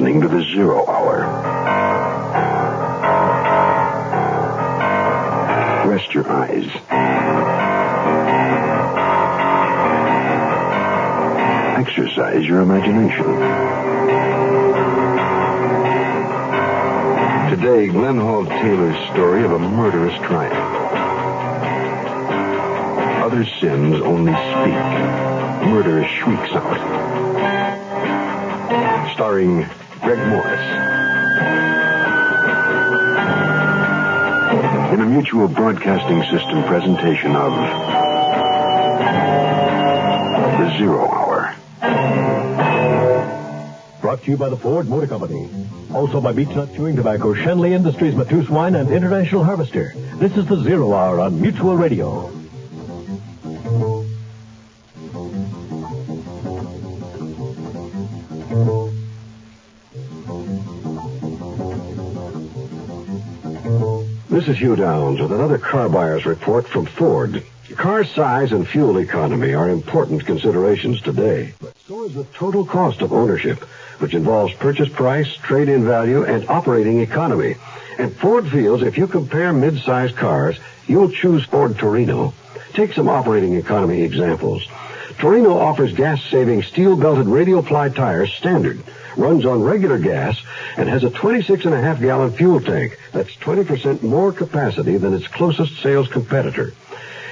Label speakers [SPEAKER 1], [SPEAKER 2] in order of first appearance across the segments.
[SPEAKER 1] listening to the Zero Hour. Rest your eyes. Exercise your imagination. Today, Glenn Hall Taylor's story of a murderous triumph. Other sins only speak. Murder shrieks out. Starring Greg Morris. In a Mutual Broadcasting System presentation of The Zero Hour.
[SPEAKER 2] Brought to you by the Ford Motor Company. Also by Beechnut Chewing Tobacco, Shenley Industries, Matus Wine, and International Harvester. This is the Zero Hour on Mutual Radio.
[SPEAKER 1] This is Hugh Downs with another car buyer's report from Ford. Car size and fuel economy are important considerations today. But so is the total cost of ownership, which involves purchase price, trade-in value, and operating economy. And Ford feels if you compare mid-size cars, you'll choose Ford Torino. Take some operating economy examples. Torino offers gas-saving steel-belted radial-ply tires standard, runs on regular gas, and has a 26.5-gallon fuel tank. That's 20% more capacity than its closest sales competitor.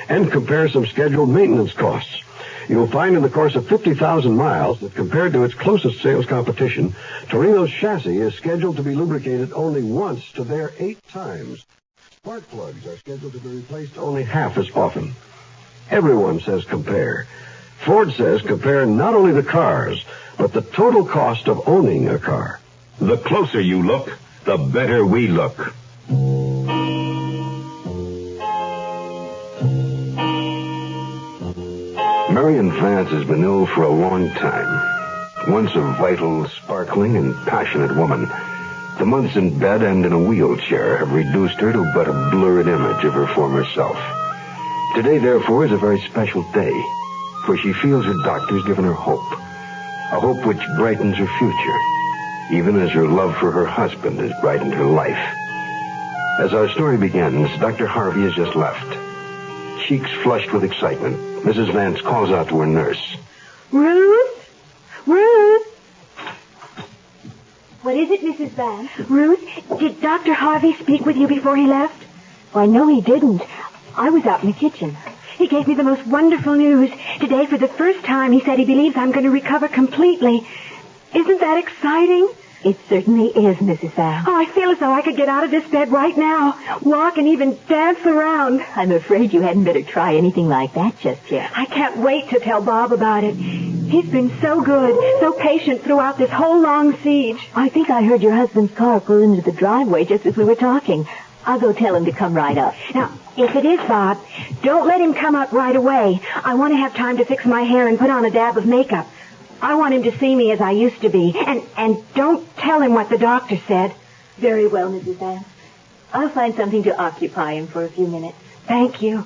[SPEAKER 1] And compare some scheduled maintenance costs. You'll find in the course of 50,000 miles that compared to its closest sales competition, Torino's chassis is scheduled to be lubricated only once to their 8 times. Spark plugs are scheduled to be replaced only half as often. Everyone says compare. Ford says compare not only the cars, but the total cost of owning a car.
[SPEAKER 3] The closer you look, the better we look.
[SPEAKER 1] Marion Vance has been ill for a long time. Once a vital, sparkling, and passionate woman, the months in bed and in a wheelchair have reduced her to but a blurred image of her former self. Today, therefore, is a very special day, for she feels her doctor's given her hope. A hope which brightens her future, even as her love for her husband has brightened her life. As our story begins, Dr. Harvey has just left. Cheeks flushed with excitement, Mrs. Vance calls out to her nurse.
[SPEAKER 4] Ruth? Ruth?
[SPEAKER 5] What is it, Mrs. Vance?
[SPEAKER 4] Ruth, did Dr. Harvey speak with you before he left?
[SPEAKER 5] Why, no, he didn't. I was out in the kitchen.
[SPEAKER 4] He gave me the most wonderful news. Today, for the first time, he said he believes I'm going to recover completely. Isn't that exciting?
[SPEAKER 5] It certainly is, Mrs. Vance.
[SPEAKER 4] Oh, I feel as though I could get out of this bed right now, walk and even dance around.
[SPEAKER 5] I'm afraid you hadn't better try anything like that just yet.
[SPEAKER 4] I can't wait to tell Bob about it. He's been so good, so patient throughout this whole long siege.
[SPEAKER 5] I think I heard your husband's car pull into the driveway just as we were talking. I'll go tell him to come right up.
[SPEAKER 4] Now, if it is Bob, don't let him come up right away. I want to have time to fix my hair and put on a dab of makeup. I want him to see me as I used to be. And don't tell him what the doctor said.
[SPEAKER 5] Very well, Mrs. Vance. I'll find something to occupy him for a few minutes.
[SPEAKER 4] Thank you.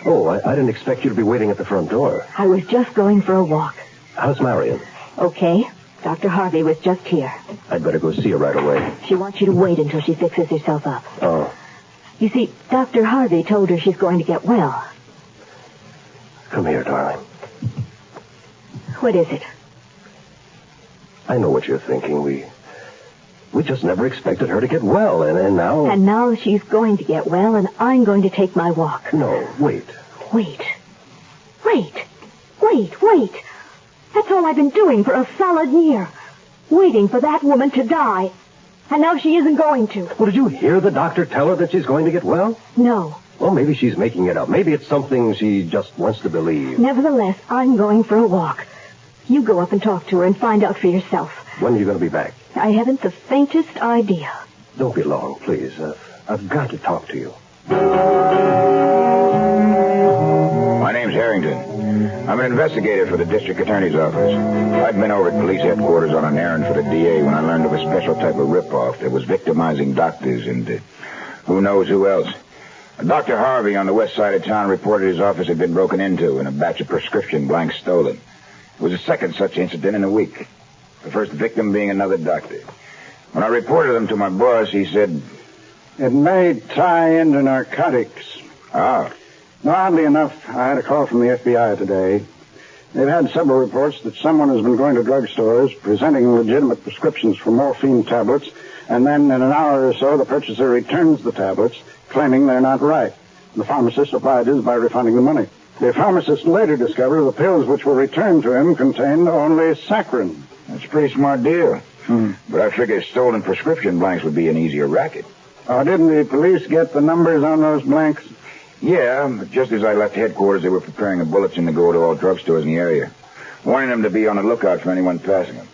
[SPEAKER 2] Oh, I didn't expect you to be waiting at the front door.
[SPEAKER 5] I was just going for a walk.
[SPEAKER 2] How's Marion?
[SPEAKER 5] Okay. Dr. Harvey was just here.
[SPEAKER 2] I'd better go see her right away.
[SPEAKER 5] She wants you to wait until she fixes herself up.
[SPEAKER 2] Oh.
[SPEAKER 5] You see, Dr. Harvey told her she's going to get well.
[SPEAKER 2] Come here, darling.
[SPEAKER 5] What is it?
[SPEAKER 2] I know what you're thinking. We just never expected her to get well, and now...
[SPEAKER 5] And now she's going to get well, and I'm going to take my walk.
[SPEAKER 2] No, wait.
[SPEAKER 5] Wait. That's all I've been doing for a solid year. Waiting for that woman to die. And now she isn't going to.
[SPEAKER 2] Well, did you hear the doctor tell her that she's going to get well?
[SPEAKER 5] No.
[SPEAKER 2] Well, maybe she's making it up. Maybe it's something she just wants to believe.
[SPEAKER 5] Nevertheless, I'm going for a walk. You go up and talk to her and find out for yourself.
[SPEAKER 2] When are you going to be back?
[SPEAKER 5] I haven't the faintest idea.
[SPEAKER 2] Don't be long, please. I've got to talk to you.
[SPEAKER 3] My name's Harrington. I'm an investigator for the district attorney's office. I'd been over at police headquarters on an errand for the DA when I learned of a special type of ripoff that was victimizing doctors and who knows who else. Dr. Harvey on the west side of town reported his office had been broken into and a batch of prescription blanks stolen. It was the second such incident in a week. The first victim being another doctor. When I reported them to my boss, he said...
[SPEAKER 6] It may tie into narcotics.
[SPEAKER 3] Ah.
[SPEAKER 6] Now, oddly enough, I had a call from the FBI today. They've had several reports that someone has been going to drugstores, presenting legitimate prescriptions for morphine tablets, and then in an hour or so, the purchaser returns the tablets, claiming they're not right. The pharmacist replied this by refunding the money. The pharmacist later discovered the pills which were returned to him contained only saccharin.
[SPEAKER 3] That's a pretty smart deal. But I figured stolen prescription blanks would be an easier racket.
[SPEAKER 6] Oh, didn't the police get the numbers on those blanks?
[SPEAKER 3] Yeah, but just as I left headquarters, they were preparing a bulletin to go to all drugstores in the area, warning them to be on the lookout for anyone passing them.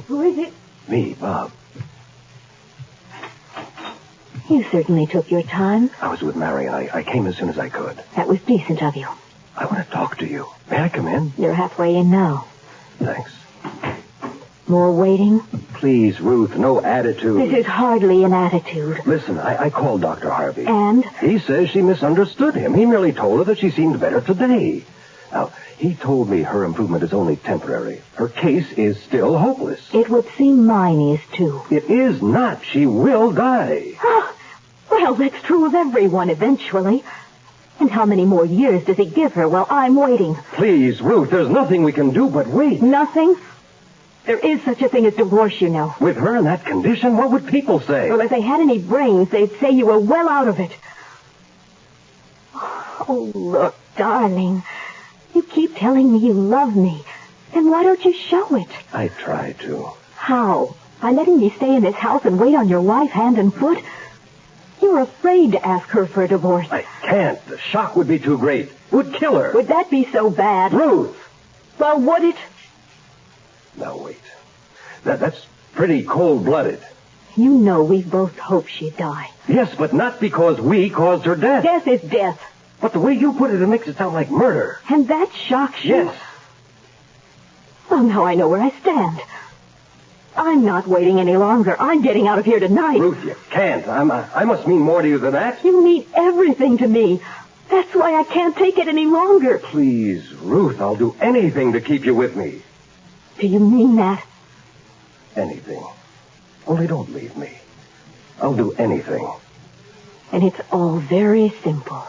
[SPEAKER 5] Who is it?
[SPEAKER 2] Me, Bob.
[SPEAKER 5] You certainly took your time.
[SPEAKER 2] I was with Marion. I came as soon as I could.
[SPEAKER 5] That was decent of you.
[SPEAKER 2] I want to talk to you. May I come in?
[SPEAKER 5] You're halfway in now.
[SPEAKER 2] Thanks.
[SPEAKER 5] More waiting?
[SPEAKER 2] Please, Ruth, no attitude.
[SPEAKER 5] This is hardly an attitude.
[SPEAKER 2] Listen, I called Dr. Harvey.
[SPEAKER 5] And?
[SPEAKER 2] He says she misunderstood him. He merely told her that she seemed better today. Now, he told me her improvement is only temporary. Her case is still hopeless.
[SPEAKER 5] It would seem mine is, too.
[SPEAKER 2] It is not. She will die.
[SPEAKER 5] Well, that's true of everyone eventually. And how many more years does he give her while I'm waiting?
[SPEAKER 2] Please, Ruth, there's nothing we can do but wait.
[SPEAKER 5] Nothing? There is such a thing as divorce, you know.
[SPEAKER 2] With her in that condition, what would people say?
[SPEAKER 5] Well, if they had any brains, they'd say you were well out of it. Oh, look, darling. You keep telling me you love me. Then why don't you show it?
[SPEAKER 2] I try to.
[SPEAKER 5] How? By letting me stay in this house and wait on your wife hand and foot? You're afraid to ask her for a divorce.
[SPEAKER 2] I can't. The shock would be too great. It would kill her.
[SPEAKER 5] Would that be so bad?
[SPEAKER 2] Ruth!
[SPEAKER 5] Well, would it?
[SPEAKER 2] Now, wait. That's pretty cold-blooded.
[SPEAKER 5] You know we both hoped she'd die.
[SPEAKER 2] Yes, but not because we caused her death.
[SPEAKER 5] Death is death.
[SPEAKER 2] But the way you put it makes it sound like murder.
[SPEAKER 5] And that shocks you?
[SPEAKER 2] Yes.
[SPEAKER 5] Well, now I know where I stand. I'm not waiting any longer. I'm getting out of here tonight.
[SPEAKER 2] Ruth, you can't. I must mean more to you than that.
[SPEAKER 5] You mean everything to me. That's why I can't take it any longer.
[SPEAKER 2] Please, Ruth, I'll do anything to keep you with me.
[SPEAKER 5] Do you mean that?
[SPEAKER 2] Anything. Only don't leave me. I'll do anything.
[SPEAKER 5] And it's all very simple.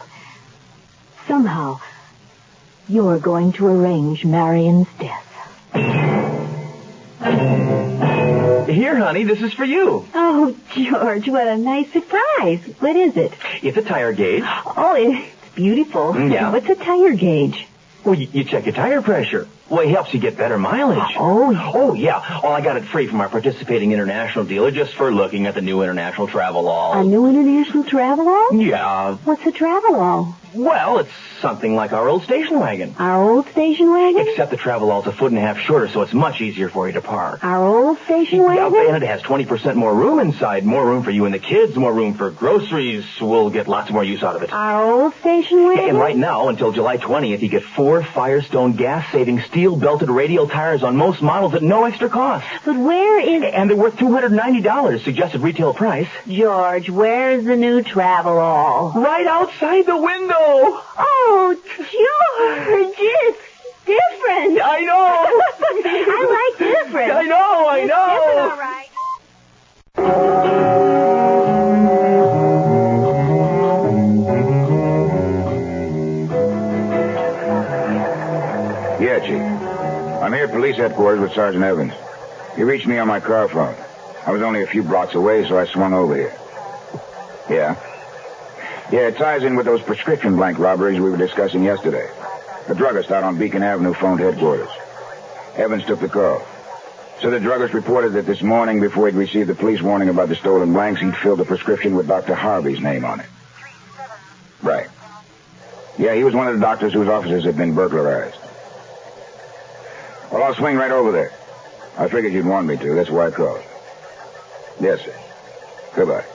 [SPEAKER 5] Somehow, you're going to arrange Marion's death.
[SPEAKER 7] Here, honey, this is for you.
[SPEAKER 4] Oh, George, what a nice surprise. What is it?
[SPEAKER 7] It's a tire gauge.
[SPEAKER 4] Oh, it's beautiful.
[SPEAKER 7] Yeah.
[SPEAKER 4] What's a tire gauge?
[SPEAKER 7] Well, you check your tire pressure. Well, it helps you get better mileage.
[SPEAKER 4] Oh,
[SPEAKER 7] yeah. Oh, I got it free from our participating international dealer just for looking at the new international travel all.
[SPEAKER 4] A new international travel all?
[SPEAKER 7] Yeah.
[SPEAKER 4] What's a travel all?
[SPEAKER 7] Well, it's something like our old station wagon.
[SPEAKER 4] Our old station wagon?
[SPEAKER 7] Except the travel all's a foot and a half shorter, so it's much easier for you to park.
[SPEAKER 4] Our old station wagon?
[SPEAKER 7] Yeah, and it has 20% more room inside. More room for you and the kids, more room for groceries. We'll get lots more use out of it.
[SPEAKER 4] Our old station wagon?
[SPEAKER 7] And right now, until July 20th, you get 4 Firestone gas-saving steel-belted radial tires on most models at no extra cost.
[SPEAKER 4] But where is...
[SPEAKER 7] And they're worth $290, suggested retail price.
[SPEAKER 4] George, where's the new travel all?
[SPEAKER 7] Right outside the window.
[SPEAKER 4] Oh, George, it's different.
[SPEAKER 7] I know.
[SPEAKER 4] I like different.
[SPEAKER 7] I know.
[SPEAKER 4] It's different, all right.
[SPEAKER 3] Yeah, Chief. I'm here at police headquarters with Sergeant Evans. He reached me on my car phone. I was only a few blocks away, so I swung over here. Yeah? Yeah, it ties in with those prescription blank robberies we were discussing yesterday. The druggist out on Beacon Avenue phoned headquarters. Evans took the call. So the druggist reported that this morning, before he'd received the police warning about the stolen blanks, he'd filled a prescription with Dr. Harvey's name on it. Right. Yeah, he was one of the doctors whose offices had been burglarized. Well, I'll swing right over there. I figured you'd want me to. That's why I called. Yes, sir. Goodbye.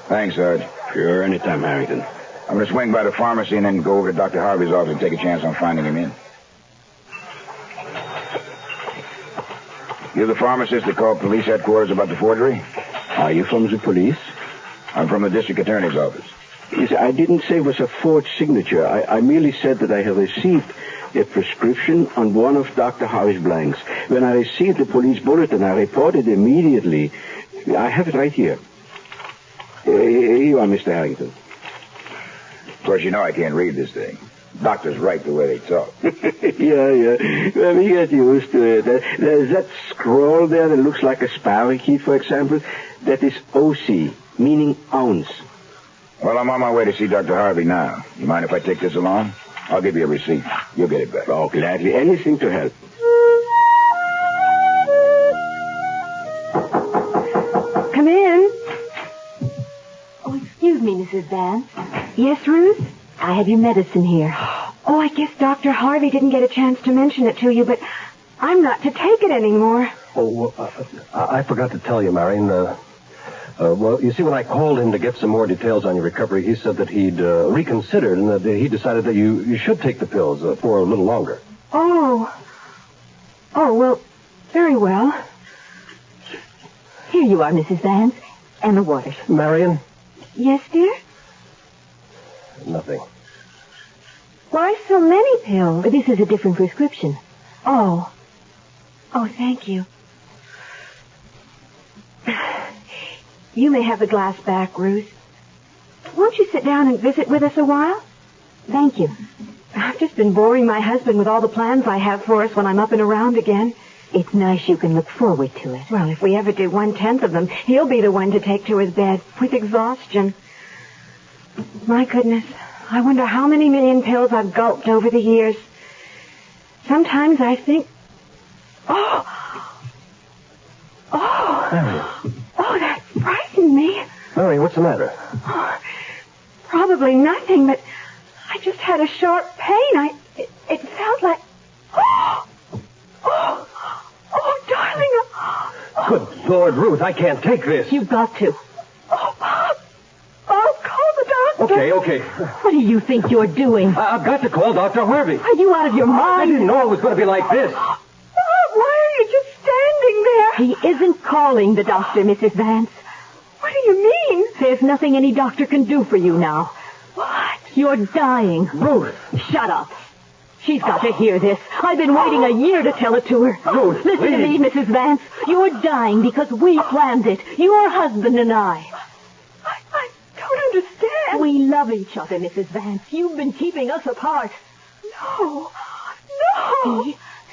[SPEAKER 3] Thanks, Sarge.
[SPEAKER 1] Sure, anytime, Harrington.
[SPEAKER 3] I'm going to swing by the pharmacy and then go over to Dr. Harvey's office and take a chance on finding him in. You're the pharmacist that called police headquarters about the forgery?
[SPEAKER 8] Are you from the police?
[SPEAKER 3] I'm from the district attorney's office.
[SPEAKER 8] Yes, I didn't say it was a forged signature. I merely said that I have received a prescription on one of Dr. Harvey's blanks. When I received the police bulletin, I reported immediately. I have it right here. Here you are, Mr. Harrington.
[SPEAKER 3] Of course, you know I can't read this thing. Doctors write the way they talk.
[SPEAKER 8] Yeah. Let me get used to it. There's that scroll there that looks like a sparrow key, for example. That is OC, meaning ounce.
[SPEAKER 3] Well, I'm on my way to see Dr. Harvey now. You mind if I take this along? I'll give you a receipt. You'll get it back.
[SPEAKER 8] Oh, gladly. Anything to help.
[SPEAKER 4] Come in.
[SPEAKER 5] Oh, excuse me, Mrs. Vance.
[SPEAKER 4] Yes, Ruth?
[SPEAKER 5] I have your medicine here.
[SPEAKER 4] Oh, I guess Dr. Harvey didn't get a chance to mention it to you, but I'm not to take it anymore.
[SPEAKER 2] Oh, I forgot to tell you, Marion. Well, you see, when I called him to get some more details on your recovery, he said that he'd reconsidered and that he decided that you should take the pills for a little longer.
[SPEAKER 4] Oh, well, very well.
[SPEAKER 5] Here you are, Mrs. Vance, and the waters.
[SPEAKER 2] Marion?
[SPEAKER 4] Yes, dear?
[SPEAKER 2] Nothing.
[SPEAKER 4] Why so many pills?
[SPEAKER 5] This is a different prescription.
[SPEAKER 4] Oh, thank you. You may have the glass back, Ruth. Won't you sit down and visit with us a while?
[SPEAKER 5] Thank you.
[SPEAKER 4] I've just been boring my husband with all the plans I have for us when I'm up and around again.
[SPEAKER 5] It's nice you can look forward to it.
[SPEAKER 4] Well, if we ever do 1/10 of them, he'll be the one to take to his bed with exhaustion. My goodness, I wonder how many million pills I've gulped over the years. Sometimes I think... Oh, that frightened me.
[SPEAKER 2] Mary, what's the matter?
[SPEAKER 4] Oh, probably nothing, but I just had a sharp pain. It felt like... Oh, darling.
[SPEAKER 2] Good Lord, Ruth, I can't take this.
[SPEAKER 5] You've got to.
[SPEAKER 4] Oh, Bob. Bob, call the doctor.
[SPEAKER 2] Okay.
[SPEAKER 5] What do you think you're doing?
[SPEAKER 2] I've got to call Dr. Harvey.
[SPEAKER 5] Are you out of your mind?
[SPEAKER 2] I didn't know it was going to be like this.
[SPEAKER 4] Bob, why are you just standing there?
[SPEAKER 5] He isn't calling the doctor, Mrs. Vance.
[SPEAKER 4] What do you mean?
[SPEAKER 5] There's nothing any doctor can do for you now.
[SPEAKER 4] What?
[SPEAKER 5] You're dying.
[SPEAKER 2] Ruth.
[SPEAKER 5] Shut up. She's got to hear this. I've been waiting a year to tell it to her.
[SPEAKER 2] Ruth,
[SPEAKER 5] listen to me, Mrs. Vance. You're dying because we planned it. Your husband and I.
[SPEAKER 4] I don't understand.
[SPEAKER 5] We love each other, Mrs. Vance. You've been keeping us apart.
[SPEAKER 4] No.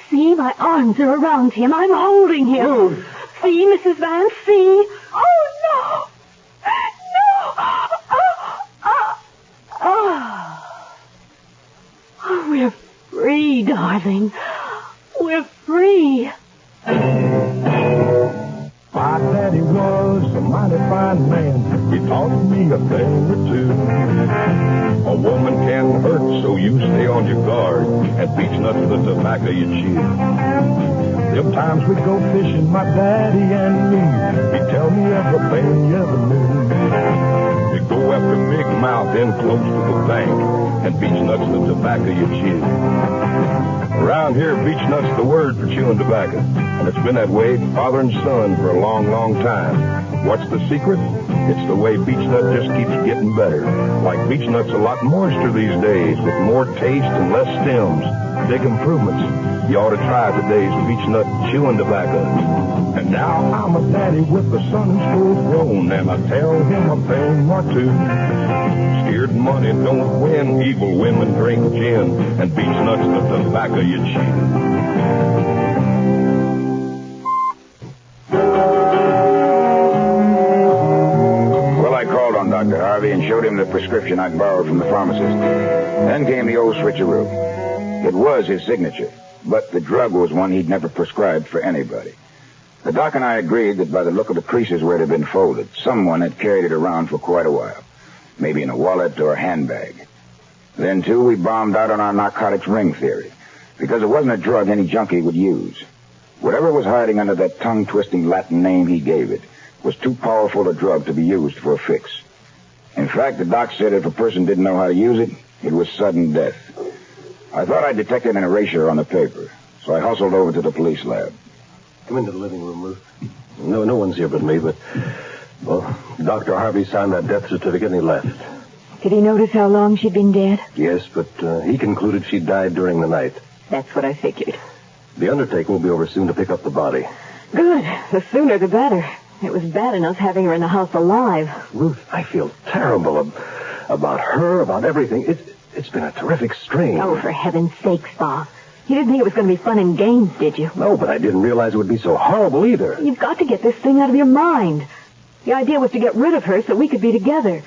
[SPEAKER 5] See, my arms are around him. I'm holding him.
[SPEAKER 2] Ruth.
[SPEAKER 5] See, Mrs. Vance, see?
[SPEAKER 4] Oh, no.
[SPEAKER 5] Oh, we're free, darling. We're free.
[SPEAKER 9] My daddy was a mighty fine man. He taught me a thing or two. A woman can hurt, so you stay on your guard and beechnuts the tobacco you chew. Them times we'd go fishing, my daddy and me. He'd tell me everything you ever knew. We'd go after big mouth in close to the bank and beechnuts the tobacco you chew. Around here, beechnut's the word for chewing tobacco. And it's been that way, father and son, for a long, long time. What's the secret? It's the way beechnut just keeps getting better. Like beechnut's a lot moister these days, with more taste and less stems. Big improvements. You ought to try today's beechnut chewing tobacco. And now I'm a daddy with a son who's full grown, and I tell him a thing or two. Scared money don't win, evil women drink gin, and beechnut's the tobacco you chew.
[SPEAKER 3] Dr. Harvey and showed him the prescription I'd borrowed from the pharmacist. Then came the old switcheroo. It was his signature, but the drug was one he'd never prescribed for anybody. The doc and I agreed that by the look of the creases where it had been folded, someone had carried it around for quite a while, maybe in a wallet or a handbag. Then, too, we bombed out on our narcotics ring theory, because it wasn't a drug any junkie would use. Whatever was hiding under that tongue-twisting Latin name he gave it was too powerful a drug to be used for a fix. In fact, the doc said if a person didn't know how to use it, it was sudden death. I thought I detected an erasure on the paper, so I hustled over to the police lab.
[SPEAKER 2] Come into the living room, Ruth. No one's here but me, but, well, Dr. Harvey signed that death certificate and he left.
[SPEAKER 4] Did he notice how long she'd been dead?
[SPEAKER 2] Yes, but he concluded she died during the night.
[SPEAKER 4] That's what I figured.
[SPEAKER 2] The undertaker will be over soon to pick up the body.
[SPEAKER 4] Good. The sooner the better. It was bad enough having her in the house alive.
[SPEAKER 2] Ruth, I feel terrible about her, about everything. It's been a terrific strain.
[SPEAKER 4] Oh, for heaven's sakes, Bob. You didn't think it was going to be fun and games, did you?
[SPEAKER 2] No, but I didn't realize it would be so horrible either.
[SPEAKER 4] You've got to get this thing out of your mind. The idea was to get rid of her so we could be together.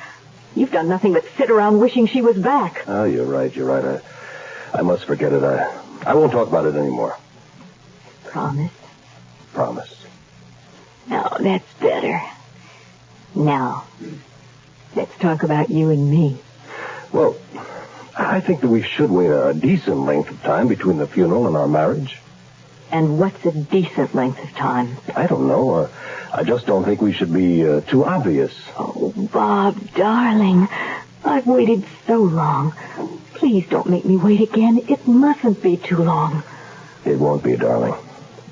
[SPEAKER 4] You've done nothing but sit around wishing she was back.
[SPEAKER 2] Oh, you're right. I must forget it. I won't talk about it anymore.
[SPEAKER 4] Promise?
[SPEAKER 2] Promise.
[SPEAKER 4] No, that's better. Now, let's talk about you and me.
[SPEAKER 2] Well, I think that we should wait a decent length of time between the funeral and our marriage.
[SPEAKER 4] And what's a decent length of time?
[SPEAKER 2] I don't know. I just don't think we should be too obvious.
[SPEAKER 4] Oh, Bob, darling, I've waited so long. Please don't make me wait again. It mustn't be too long.
[SPEAKER 2] It won't be, darling.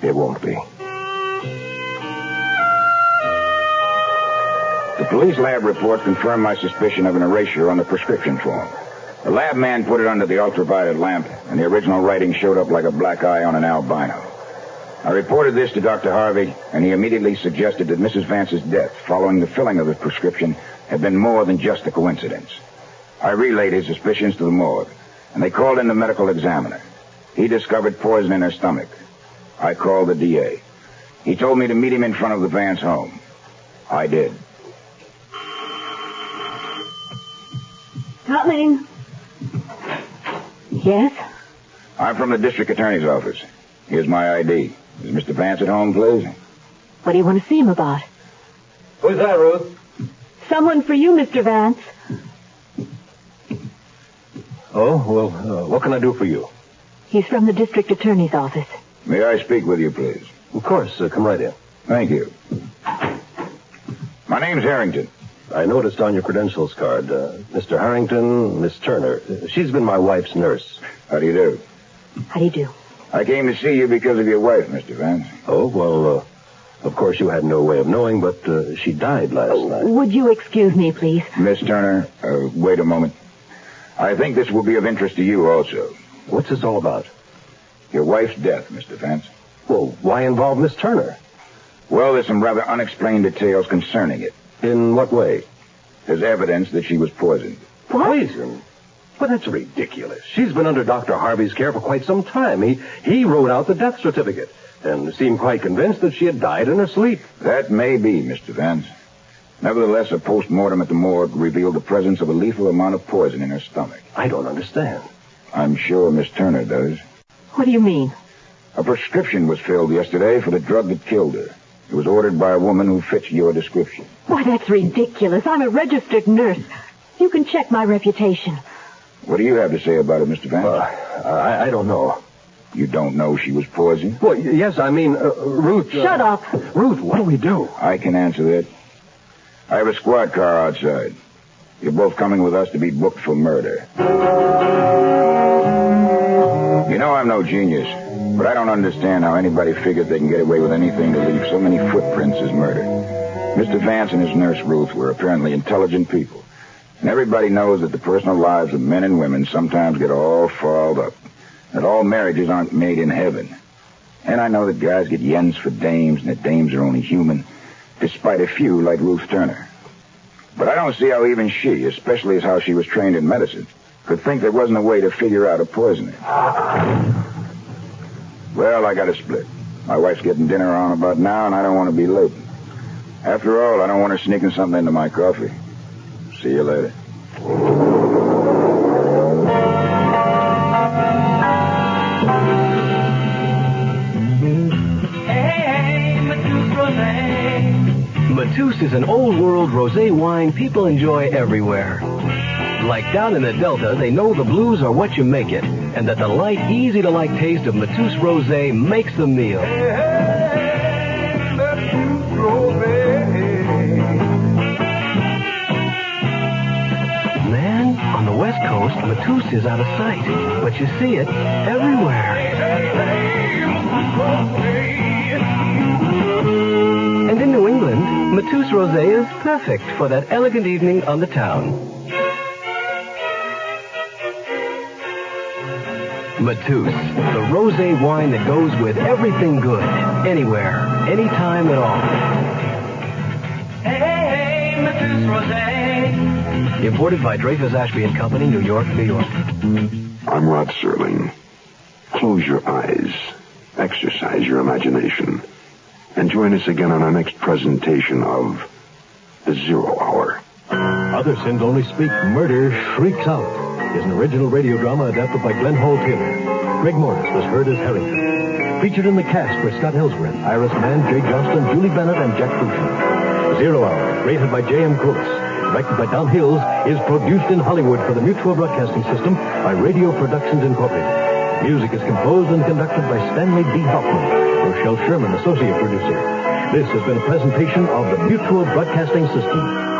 [SPEAKER 2] It won't be.
[SPEAKER 3] The police lab report confirmed my suspicion of an erasure on the prescription form. The lab man put it under the ultraviolet lamp, and the original writing showed up like a black eye on an albino. I reported this to Dr. Harvey, and he immediately suggested that Mrs. Vance's death, following the filling of the prescription, had been more than just a coincidence. I relayed his suspicions to the morgue, and they called in the medical examiner. He discovered poison in her stomach. I called the DA. He told me to meet him in front of the Vance home. I did.
[SPEAKER 4] Coming. Yes?
[SPEAKER 3] I'm from the district attorney's office. Here's my ID. Is Mr. Vance at home, please?
[SPEAKER 4] What do you want to see him about?
[SPEAKER 2] Who's that, Ruth?
[SPEAKER 4] Someone for you, Mr. Vance.
[SPEAKER 2] Oh, well, what can I do for you?
[SPEAKER 4] He's from the district attorney's office.
[SPEAKER 3] May I speak with you, please?
[SPEAKER 2] Of course. Come right in.
[SPEAKER 3] Thank you. My name's Harrington.
[SPEAKER 2] I noticed on your credentials card, Mr. Harrington, Miss Turner. She's been my wife's nurse.
[SPEAKER 3] How do you do?
[SPEAKER 4] How do you do?
[SPEAKER 3] I came to see you because of your wife, Mr. Vance.
[SPEAKER 2] Oh, well, of course you had no way of knowing, but she died last night.
[SPEAKER 4] Would you excuse me, please?
[SPEAKER 3] Miss Turner, wait a moment. I think this will be of interest to you also.
[SPEAKER 2] What's this all about?
[SPEAKER 3] Your wife's death, Mr. Vance.
[SPEAKER 2] Well, why involve Miss Turner?
[SPEAKER 3] Well, there's some rather unexplained details concerning it.
[SPEAKER 2] In what way?
[SPEAKER 3] There's evidence that she was poisoned.
[SPEAKER 2] Poison? Well, that's ridiculous. She's been under Dr. Harvey's care for quite some time. He wrote out the death certificate and seemed quite convinced that she had died in her sleep.
[SPEAKER 3] That may be, Mr. Vance. Nevertheless, a post-mortem at the morgue revealed the presence of a lethal amount of poison in her stomach.
[SPEAKER 2] I don't understand.
[SPEAKER 3] I'm sure Miss Turner does.
[SPEAKER 4] What do you mean?
[SPEAKER 3] A prescription was filled yesterday for the drug that killed her. It was ordered by a woman who fits your description.
[SPEAKER 4] Why, that's ridiculous. I'm a registered nurse. You can check my reputation.
[SPEAKER 3] What do you have to say about it, Mr. Vance?
[SPEAKER 2] I don't know.
[SPEAKER 3] You don't know she was poisoned?
[SPEAKER 2] Well, yes, I mean, Ruth...
[SPEAKER 4] Shut up.
[SPEAKER 2] Ruth, what do we do?
[SPEAKER 3] I can answer that. I have a squad car outside. You're both coming with us to be booked for murder. You know I'm no genius, but I don't understand how anybody figures they can get away with anything to leave so many footprints as murder. Mr. Vance and his nurse Ruth were apparently intelligent people. And everybody knows that the personal lives of men and women sometimes get all fouled up. That all marriages aren't made in heaven. And I know that guys get yens for dames and that dames are only human, despite a few like Ruth Turner. But I don't see how even she, especially as how she was trained in medicine, could think there wasn't a way to figure out a poisoning. Well, I got to split. My wife's getting dinner on about now, and I don't want to be late. After all, I don't want her sneaking something into my coffee. See you later.
[SPEAKER 10] Hey, Matisse Rosé.
[SPEAKER 11] Matisse is an old-world rosé wine people enjoy everywhere. Like down in the Delta, they know the blues are what you make it, and that the light, easy-to-like taste of Matisse Rosé makes the meal.
[SPEAKER 10] Hey, Matisse Rosé.
[SPEAKER 11] Man, on the West Coast, Matisse is out of sight, but you see it everywhere.
[SPEAKER 10] Hey, Matisse Rosé.
[SPEAKER 11] Matus Rosé is perfect for that elegant evening on the town. Matus, the rosé wine that goes with everything good, anywhere, anytime at all.
[SPEAKER 10] Hey, Matus Rosé.
[SPEAKER 11] Imported by Dreyfus Ashby and Company, New York, New York.
[SPEAKER 1] I'm Rod Serling. Close your eyes, exercise your imagination, and join us again on our next presentation of The 0 Hour.
[SPEAKER 12] Other Sins Only Speak. Murder Shrieks Out is an original radio drama adapted by Glenn Hall Taylor. Greg Morris was heard as Harrington. Featured in the cast were Scott Ellsworth, Iris Mann, Jay Johnston, Julie Bennett, and Jack Crucian. 0 Hour, rated by J.M. Kholos, directed by Don Hills, is produced in Hollywood for the Mutual Broadcasting System by Radio Productions Incorporated. Music is composed and conducted by Stanley D. Hoffman. Rochelle Sherman, associate producer. This has been a presentation of the Mutual Broadcasting System.